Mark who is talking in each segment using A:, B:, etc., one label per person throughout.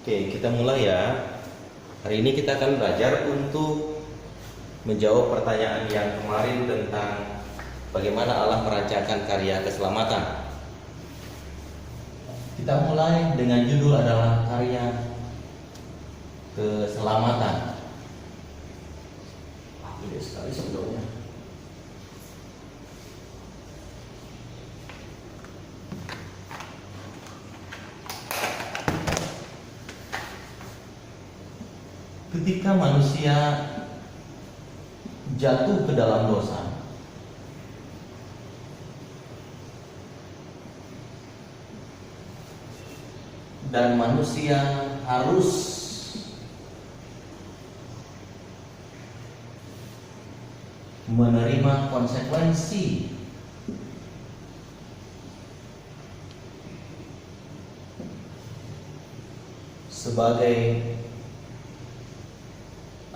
A: Oke, kita mulai ya. Hari ini kita akan belajar untuk menjawab pertanyaan yang kemarin tentang bagaimana Allah merancangkan karya keselamatan. Kita mulai dengan judul adalah karya keselamatan. Gede sekali sebetulnya. Ketika manusia jatuh ke dalam dosa, dan manusia harus menerima konsekuensi sebagai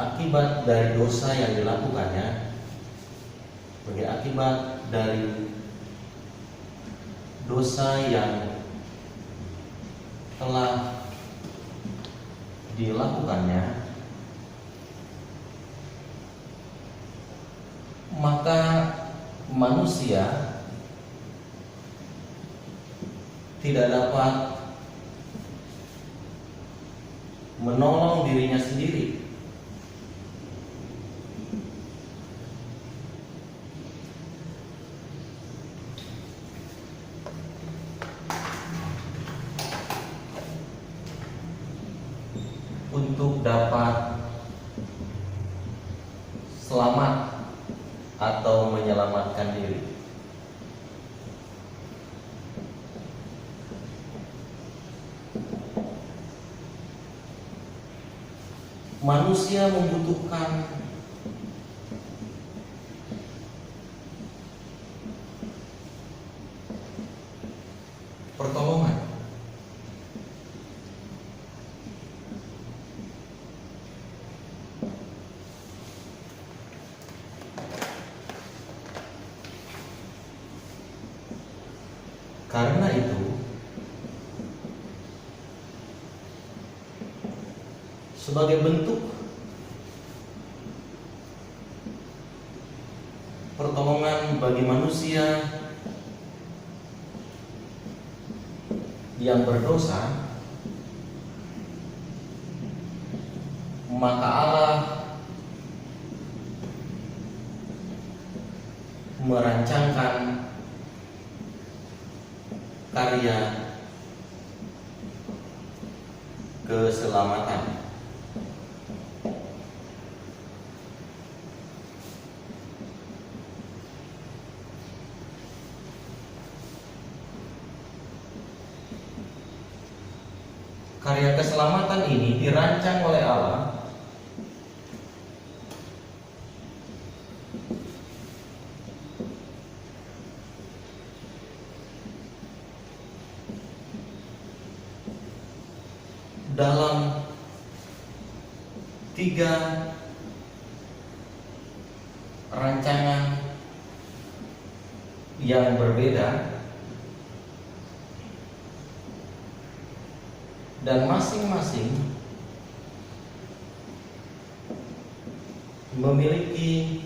A: akibat dari dosa yang dilakukannya, sebagai akibat dari dosa yang telah dilakukannya, maka manusia tidak dapat menolong dirinya sendiri. Untuk dapat selamat atau menyelamatkan diri. Manusia membutuhkan pertolongan. Karena itu, sebagai bentuk pertolongan bagi manusia yang berdosa, maka Allah merancangkan karya keselamatan. Karya keselamatan ini dirancang oleh Allah dalam 3 rancangan yang berbeda, dan masing-masing memiliki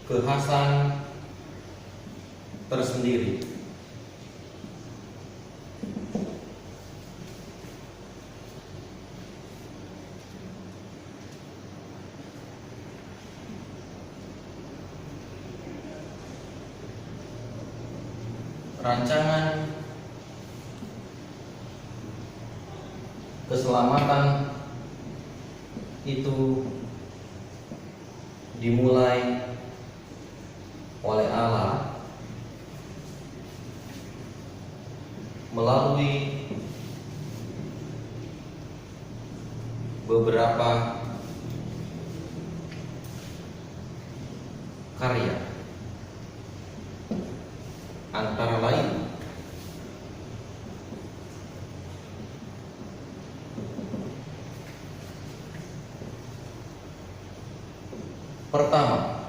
A: kekhasan tersendiri. Rancangan keselamatan itu dimulai oleh Allah melalui beberapa karya, antara lain pertama,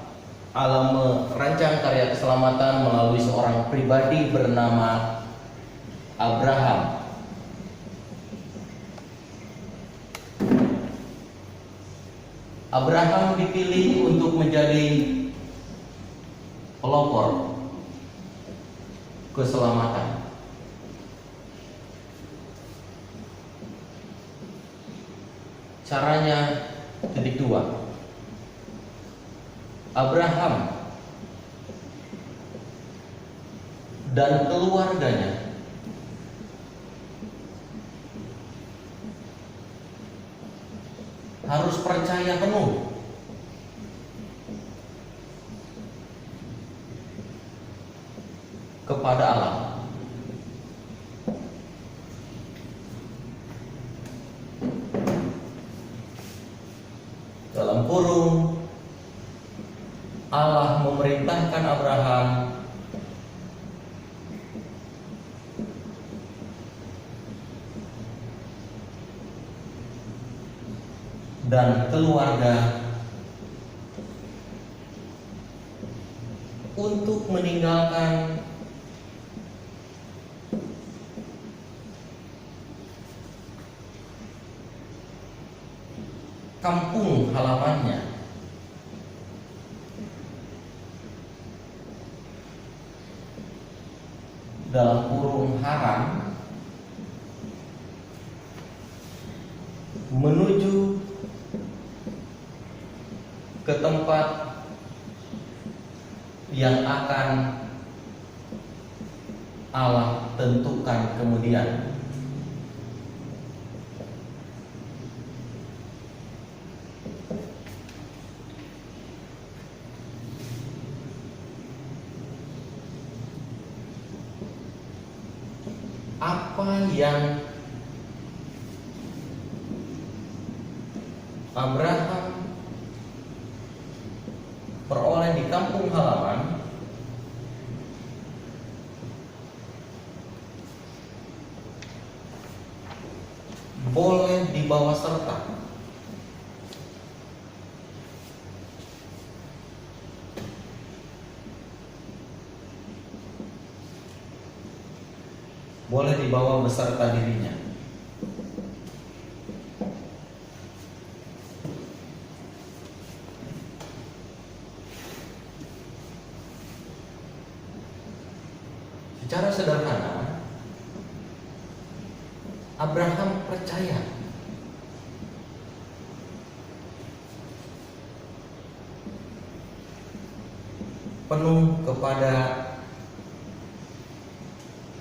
A: Allah merancang karya keselamatan melalui seorang pribadi bernama Abraham. Abraham dipilih untuk menjadi pelopor keselamatan. Caranya titik dua. Abraham dan keluarganya harus percaya penuh kepada Allah. Dalam kurung, Allah memerintahkan Abraham dan keluarga untuk meninggalkan kampung halamannya dalam kurung Haran menuju ke tempat yang akan Allah tentukan kemudian. Apa yang Abraham peroleh di kampung halaman boleh dibawa serta beserta dirinya. Secara sederhana, Abraham percaya penuh kepada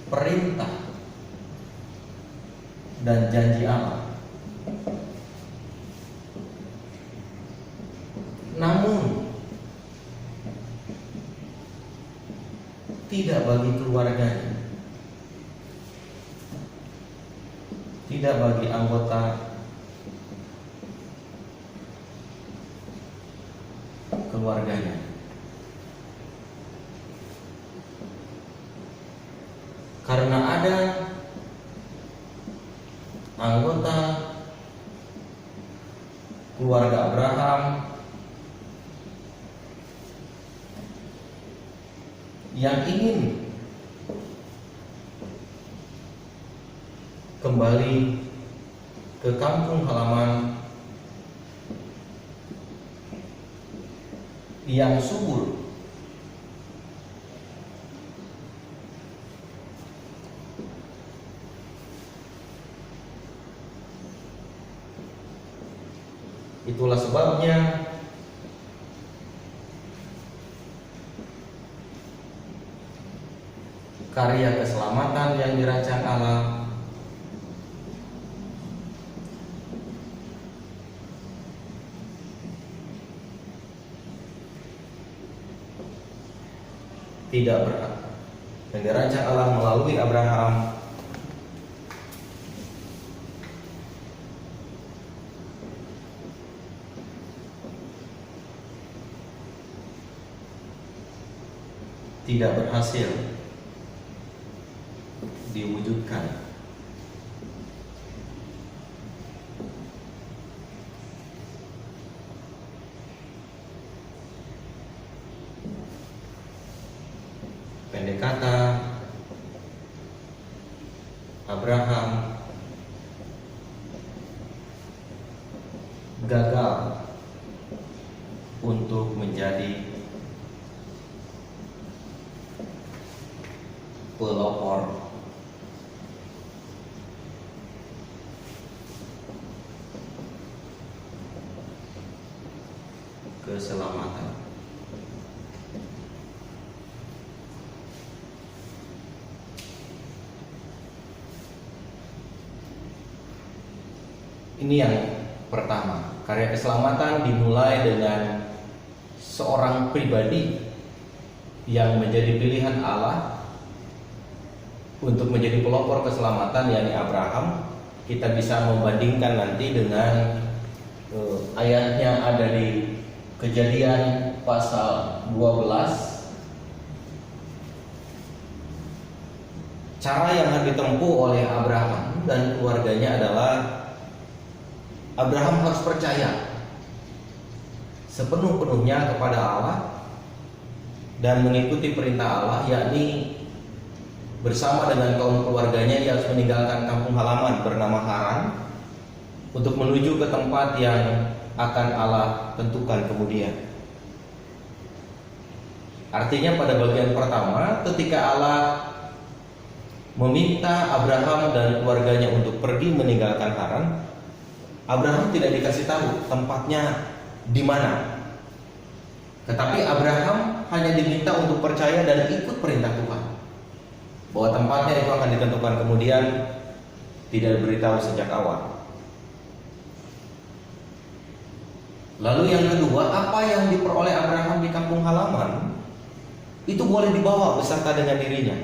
A: perintah dan janji Allah. Namun tidak bagi keluarganya, tidak bagi anggota keluarganya. Karena ada anggota keluarga Abraham yang ingin kembali ke kampung halaman yang subur, itulah sebabnya karya keselamatan yang dirancang Allah tidak berhak. Yang dirancang Allah melalui Abraham tidak berhasil diwujudkan. Andai kata Abraham gagal untuk menjadi pelopor keselamatan. Ini yang pertama, karya keselamatan dimulai dengan seorang pribadi yang menjadi pilihan Allah untuk menjadi pelopor keselamatan, yakni Abraham. Kita bisa membandingkan nanti dengan ayatnya ada di Kejadian pasal 12. Cara yang harus ditempuh oleh Abraham dan keluarganya adalah Abraham harus percaya sepenuh-penuhnya kepada Allah dan mengikuti perintah Allah, yakni bersama dengan kaum keluarganya ia harus meninggalkan kampung halaman bernama Haran untuk menuju ke tempat yang akan Allah tentukan kemudian. Artinya pada bagian pertama, ketika Allah meminta Abraham dan keluarganya untuk pergi meninggalkan Haran, Abraham tidak dikasih tahu tempatnya di mana. Tetapi Abraham hanya diminta untuk percaya dan ikut perintah Tuhan, bahwa tempatnya itu akan ditentukan kemudian, tidak diberitahu sejak awal. Lalu yang kedua, apa yang diperoleh Abraham di kampung halaman itu boleh dibawa beserta dengan dirinya.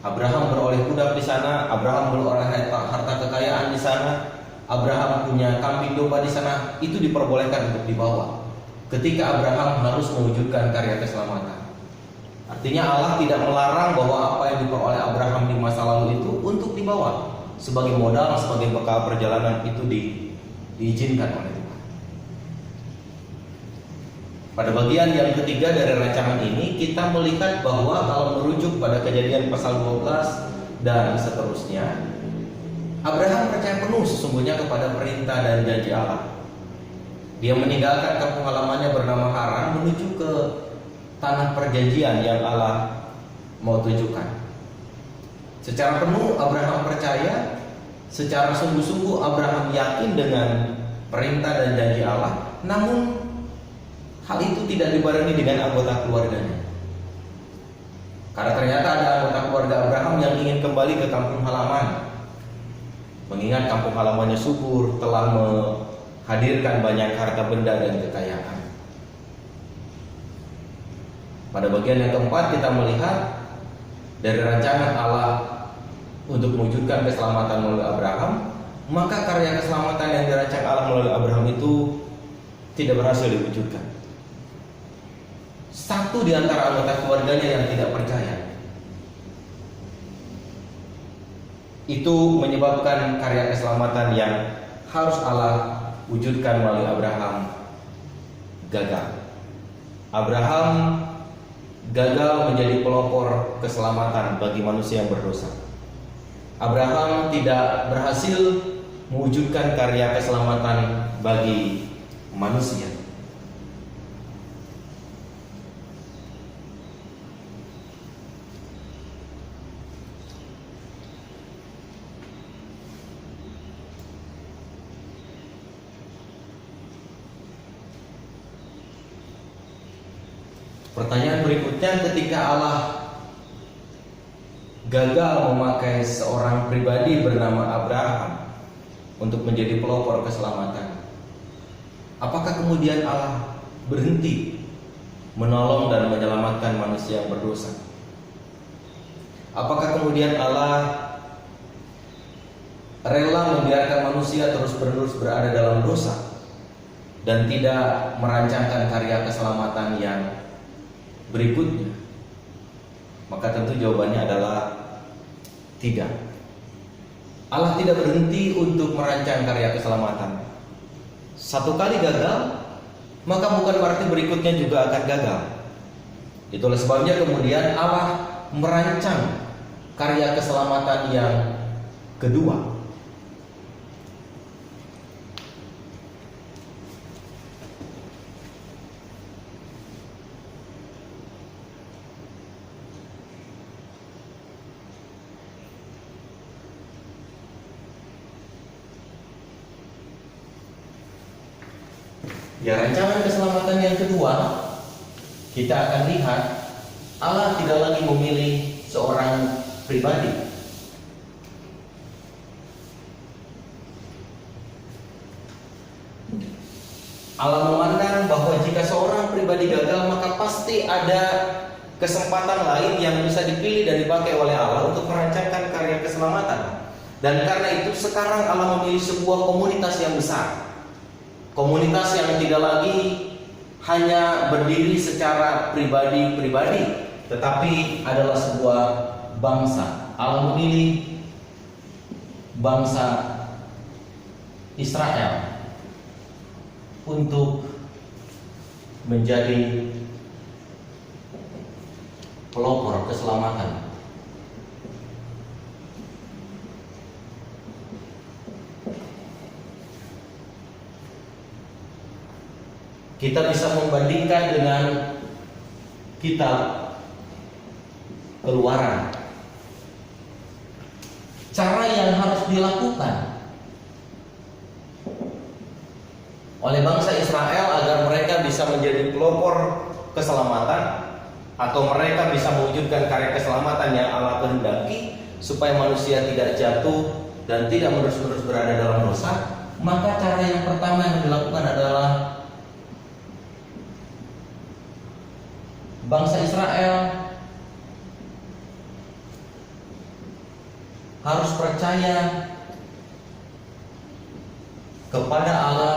A: Abraham beroleh kuda di sana, Abraham beroleh harta kekayaan di sana, Abraham punya kambing domba di sana, itu diperbolehkan untuk dibawa ketika Abraham harus mewujudkan karya keselamatan. Artinya Allah tidak melarang bahwa apa yang diperoleh Abraham di masa lalu itu untuk dibawa sebagai modal, sebagai bekal perjalanan, itu diizinkan oleh Tuhan. Pada bagian yang ketiga dari rancangan ini, kita melihat bahwa kalau merujuk pada Kejadian pasal 12 dan seterusnya, Abraham percaya penuh sesungguhnya kepada perintah dan janji Allah. Dia meninggalkan kampung halamannya bernama Haran menuju ke tanah perjanjian yang Allah mau tunjukkan. Secara penuh Abraham percaya, secara sungguh-sungguh Abraham yakin dengan perintah dan janji Allah. Namun hal itu tidak dibarengi dengan anggota keluarganya. Karena ternyata ada anggota keluarga Abraham yang ingin kembali ke kampung halaman, mengingat kampung halamannya subur, telah menghadirkan banyak harta benda dan kekayaan. Pada bagian yang keempat, kita melihat dari rancangan Allah untuk mewujudkan keselamatan melalui Abraham, maka karya keselamatan yang dirancang Allah melalui Abraham itu tidak berhasil diwujudkan. Satu di antara anggota keluarganya yang tidak percaya, itu menyebabkan karya keselamatan yang harus Allah wujudkan melalui Abraham gagal. Abraham gagal menjadi pelopor keselamatan bagi manusia yang berdosa. Abraham tidak berhasil mewujudkan karya keselamatan bagi manusia. Pertanyaan berikutnya, ketika Allah gagal memakai seorang pribadi bernama Abraham untuk menjadi pelopor keselamatan, apakah kemudian Allah berhenti menolong dan menyelamatkan manusia yang berdosa? Apakah kemudian Allah rela membiarkan manusia terus-menerus berada dalam dosa dan tidak merancangkan karya keselamatan yang berikutnya? Maka tentu jawabannya adalah tidak. Allah tidak berhenti untuk merancang karya keselamatan. Satu kali gagal, maka bukan berarti berikutnya juga akan gagal. Itulah sebabnya kemudian Allah merancang karya keselamatan yang kedua. Ya, rancangan keselamatan yang kedua, kita akan lihat Allah tidak lagi memilih seorang pribadi. Allah memandang bahwa jika seorang pribadi gagal, maka pasti ada kesempatan lain yang bisa dipilih dan dipakai oleh Allah untuk merancangkan karya keselamatan. Dan karena itu sekarang Allah memilih sebuah komunitas yang besar. Komunitas yang tidak lagi hanya berdiri secara pribadi-pribadi, tetapi adalah sebuah bangsa. Allah memilih bangsa Israel untuk menjadi pelopor keselamatan. Kita bisa membandingkan dengan kitab Keluaran. Cara yang harus dilakukan oleh bangsa Israel agar mereka bisa menjadi pelopor keselamatan, atau mereka bisa mewujudkan karya keselamatan yang Allah kehendaki supaya manusia tidak jatuh dan tidak menerus-menerus berada dalam dosa, maka cara yang pertama yang dilakukan adalah bangsa Israel harus percaya kepada Allah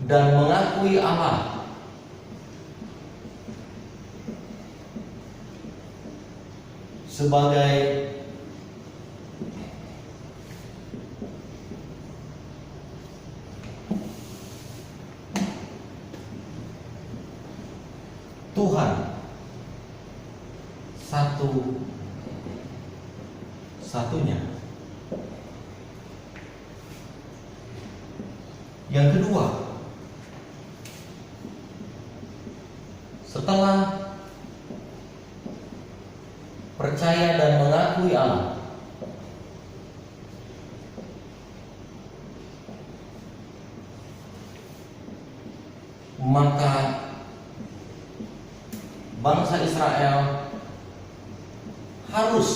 A: dan mengakui Allah sebagai Tuhan satu-satunya. Yang kedua, setelah percaya dan mengakui Allah, maka bangsa Israel harus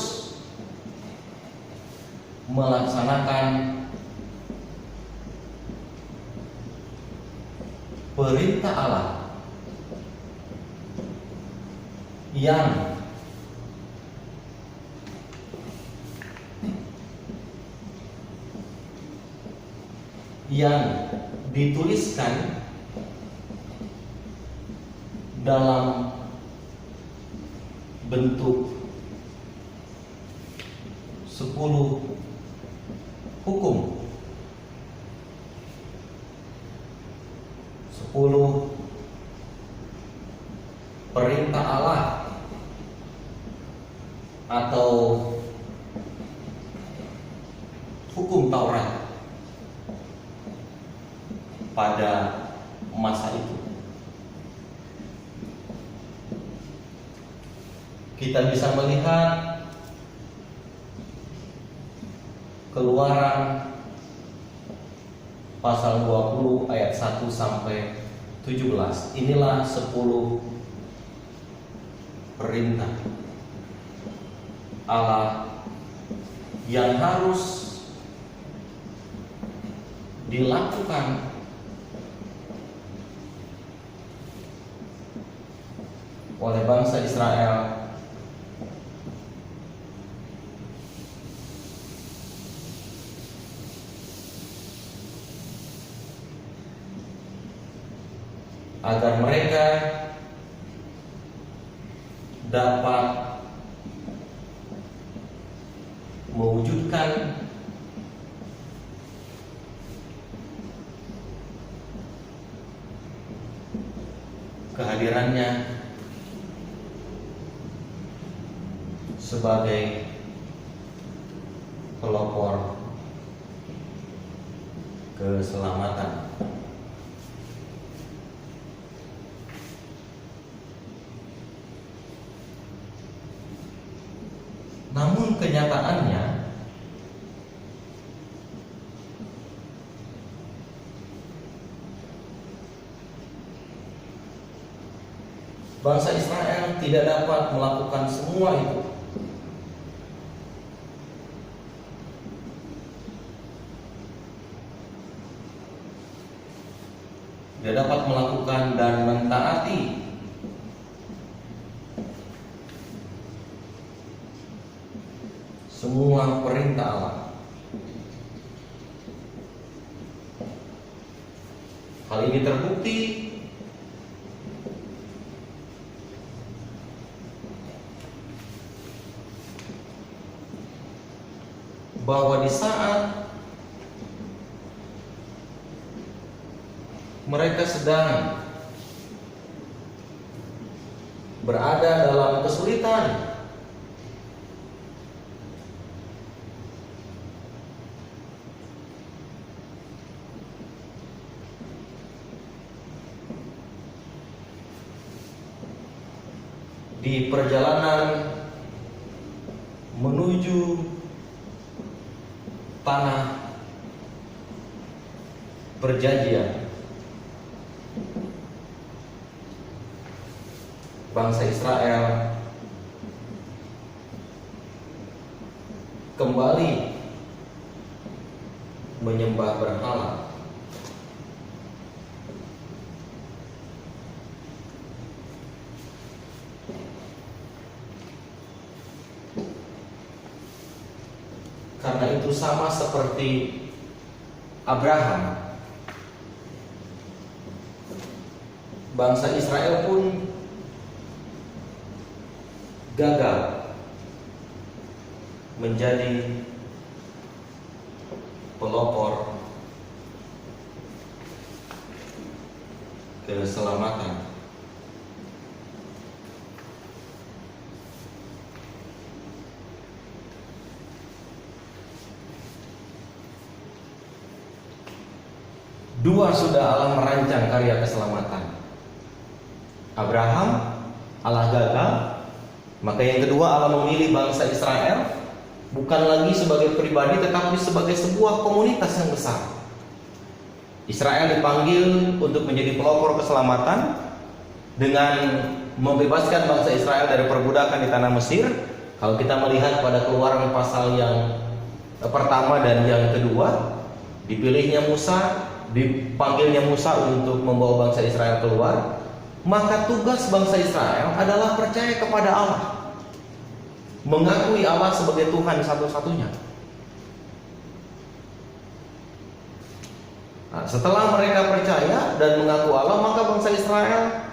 A: melaksanakan perintah Allah yang dituliskan dalam bentuk 10 hukum, 10 perintah Allah, atau hukum Taurat pada masa itu. Kita bisa melihat Keluaran pasal 20 ayat 1 sampai 17. Inilah 10 perintah Allah yang harus dilakukan oleh bangsa Israel agar mereka dapat mewujudkan kehadirannya sebagai pelopor keselamatan. Namun kenyataannya bangsa Israel tidak dapat melakukan semua itu. Tidak dapat melakukan dan mentaati semua perintah Allah. Hal ini terbukti bahwa di saat mereka sedang berada dalam kesulitan, di perjalanan menuju tanah perjanjian, bangsa Israel kembali menyembah berhala. Karena itu sama seperti Abraham, bangsa Israel pun gagal menjadi pelopor keselamatan. Dua sudah Allah merancang karya keselamatan. Abraham, Allah gagal. Maka yang kedua, Allah memilih bangsa Israel bukan lagi sebagai pribadi, tetapi sebagai sebuah komunitas yang besar. Israel dipanggil untuk menjadi pelopor keselamatan dengan membebaskan bangsa Israel dari perbudakan di tanah Mesir. Kalau kita melihat pada Keluaran pasal yang pertama dan yang kedua, dipilihnya Musa, dipanggilnya Musa untuk membawa bangsa Israel keluar. Maka tugas bangsa Israel adalah percaya kepada Allah, mengakui Allah sebagai Tuhan satu-satunya. Nah, setelah mereka percaya dan mengaku Allah, maka bangsa Israel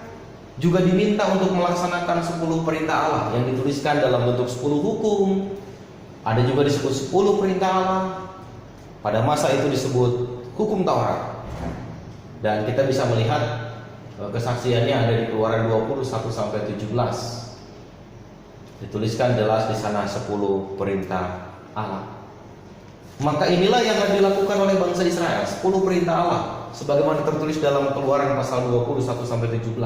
A: juga diminta untuk melaksanakan 10 perintah Allah yang dituliskan dalam bentuk 10 hukum. Ada juga disebut 10 perintah Allah. Pada masa itu disebut hukum Taurat. Dan kita bisa melihat kesaksiannya ada di Keluaran 21 sampai 17. Dituliskan jelas di sana 10 perintah Allah. Maka inilah yang akan dilakukan oleh bangsa Israel, 10 perintah Allah sebagaimana tertulis dalam Keluaran pasal 21 sampai 17.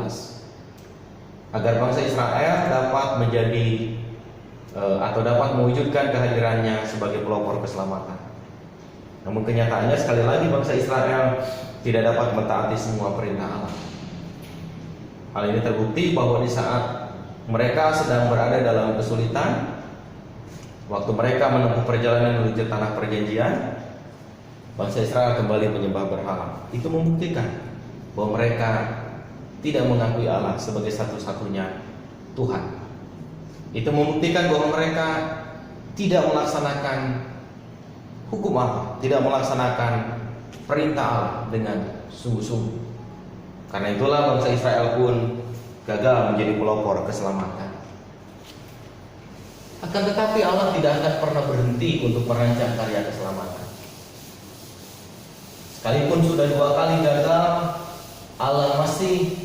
A: Agar bangsa Israel dapat menjadi atau dapat mewujudkan kehadirannya sebagai pelopor keselamatan. Namun kenyataannya sekali lagi bangsa Israel tidak dapat mentaati semua perintah Allah. Hal ini terbukti bahwa di saat mereka sedang berada dalam kesulitan, waktu mereka menempuh perjalanan menuju tanah perjanjian, bangsa Israel kembali menyembah berhala. Itu membuktikan bahwa mereka tidak mengakui Allah sebagai satu-satunya Tuhan. Itu membuktikan bahwa mereka tidak melaksanakan hukum Allah, tidak melaksanakan perintah Allah dengan sungguh-sungguh. Karena itulah bangsa Israel pun gagal menjadi pelopor keselamatan. Akan tetapi Allah tidak akan pernah berhenti untuk merancang karya keselamatan. Sekalipun sudah 2 kali gagal, Allah masih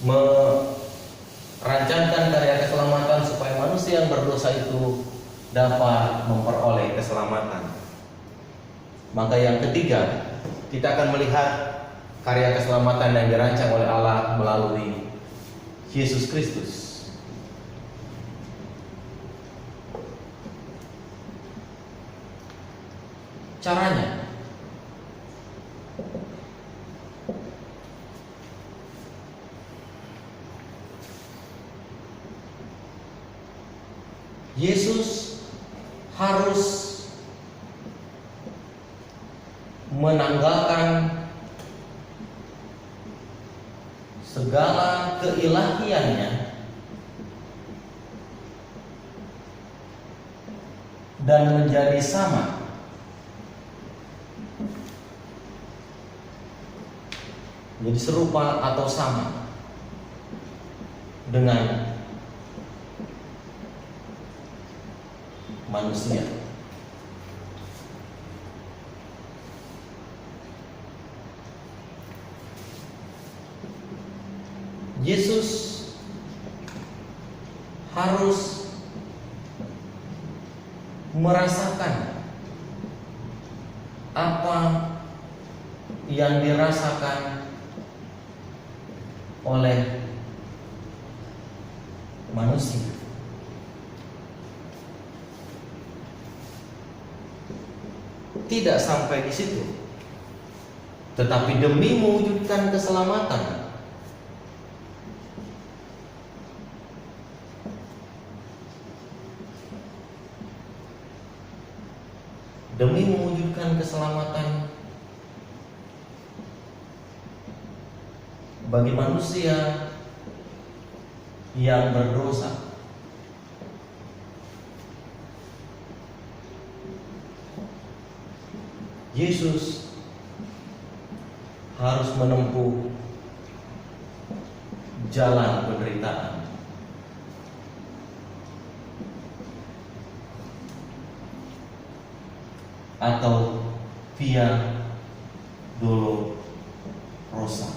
A: merancangkan karya keselamatan supaya manusia yang berdosa itu dapat memperoleh keselamatan. Maka yang ketiga, kita akan melihat karya keselamatan yang dirancang oleh Allah melalui Yesus Kristus. Caranya, Yesus harus menanggalkan segala keilahiannya dan menjadi sama menjadi serupa atau sama dengan manusia. Yesus harus merasakan apa yang dirasakan oleh manusia. Tidak sampai di situ, tetapi demi mewujudkan keselamatan, bagi manusia yang berdosa, Yesus harus menempuh jalan penderitaan. Atau via dolorosa.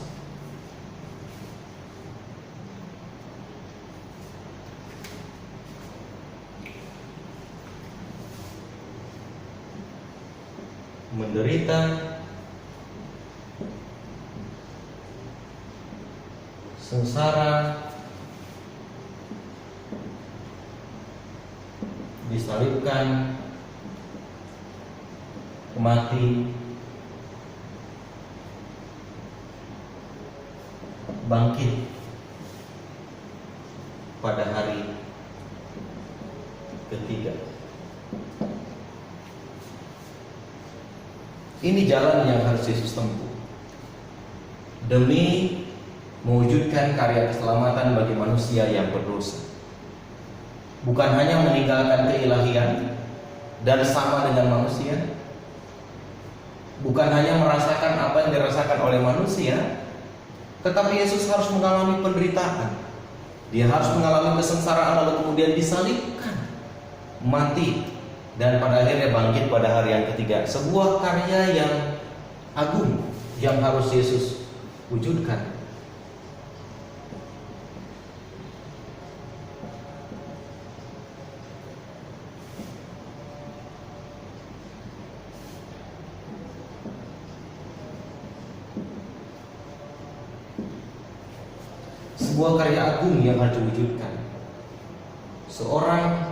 A: Menderita, sengsara, disalibkan, mati, bangkit pada hari ketiga. Ini jalan yang harus Yesus tempuh demi mewujudkan karya keselamatan bagi manusia yang berdosa. Bukan hanya meninggalkan keilahian dan sama dengan manusia, bukan hanya merasakan apa yang dirasakan oleh manusia, tetapi Yesus harus mengalami penderitaan. Dia harus mengalami kesengsaraan, lalu kemudian disalibkan, mati, dan pada akhirnya bangkit pada hari yang ketiga. Sebuah karya yang agung yang harus Yesus wujudkan. Sebuah karya agung yang harus diwujudkan. Seorang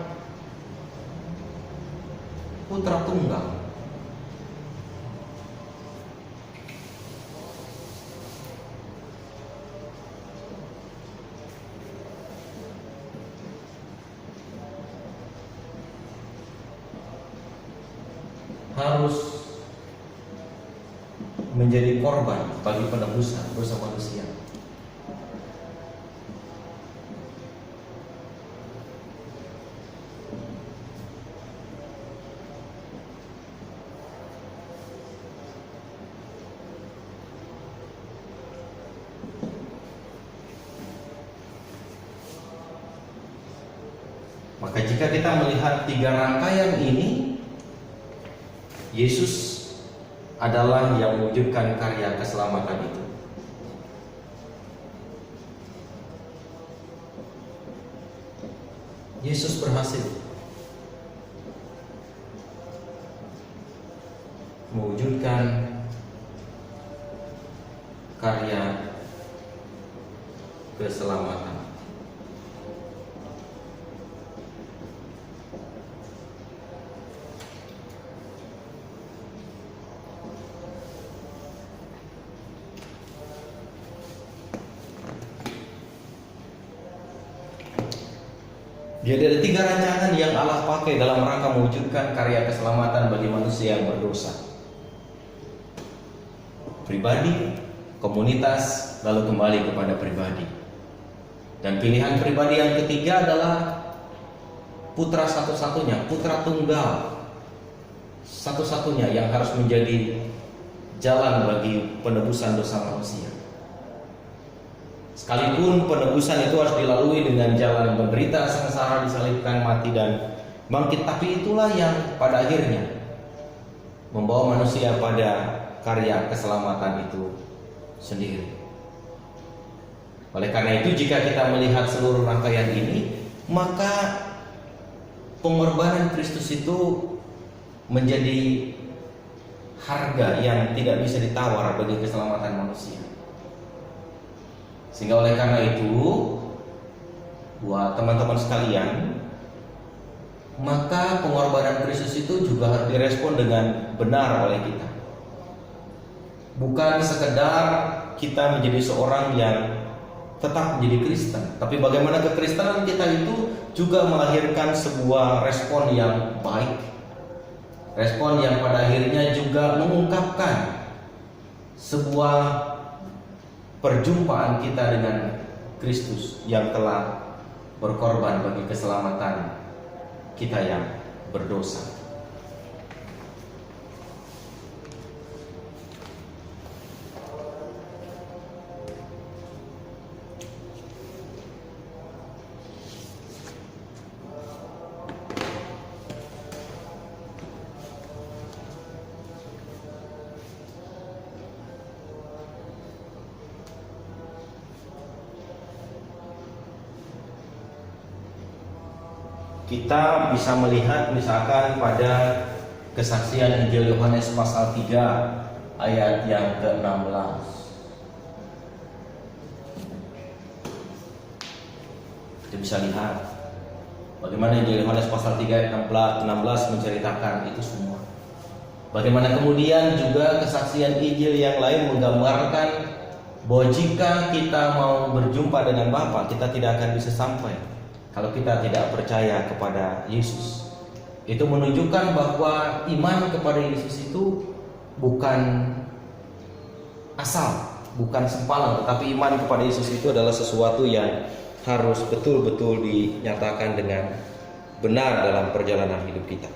A: putra tunggal harus menjadi korban bagi penebusan dosa manusia. Maka jika kita melihat tiga rangkaian ini, Yesus adalah yang mewujudkan karya keselamatan itu. Yesus berhasil mewujudkan karya keselamatan. Jadi ada 3 rancangan yang Allah pakai dalam rangka mewujudkan karya keselamatan bagi manusia yang berdosa. Pribadi, komunitas, lalu kembali kepada pribadi. Dan pilihan pribadi yang ketiga adalah putra satu-satunya, putra tunggal satu-satunya yang harus menjadi jalan bagi penebusan dosa manusia. Sekalipun penebusan itu harus dilalui dengan jalan menderita, sengsara, disalibkan, mati, dan bangkit, tapi itulah yang pada akhirnya membawa manusia pada karya keselamatan itu sendiri. Oleh karena itu, jika kita melihat seluruh rangkaian ini, maka pengorbanan Kristus itu menjadi harga yang tidak bisa ditawar bagi keselamatan manusia. Sehingga oleh karena itu, buat teman-teman sekalian, maka pengorbanan Kristus itu juga harus direspon dengan benar oleh kita. Bukan sekedar kita menjadi seorang yang tetap menjadi Kristen, tapi bagaimana kekristenan kita itu juga melahirkan sebuah respon yang baik, respon yang pada akhirnya juga mengungkapkan sebuah perjumpaan kita dengan Kristus yang telah berkorban bagi keselamatan kita yang berdosa. Kita bisa melihat misalkan pada kesaksian Injil Yohanes pasal 3 ayat yang ke-16. Kita bisa lihat bagaimana Injil Yohanes pasal 3 ayat 16 menceritakan itu semua. Bagaimana kemudian juga kesaksian Injil yang lain menggambarkan bahwa jika kita mau berjumpa dengan Bapa, kita tidak akan bisa sampai kalau kita tidak percaya kepada Yesus. Itu menunjukkan bahwa iman kepada Yesus itu bukan asal, bukan sempalan, tetapi iman kepada Yesus itu adalah sesuatu yang harus betul-betul dinyatakan dengan benar dalam perjalanan hidup kita.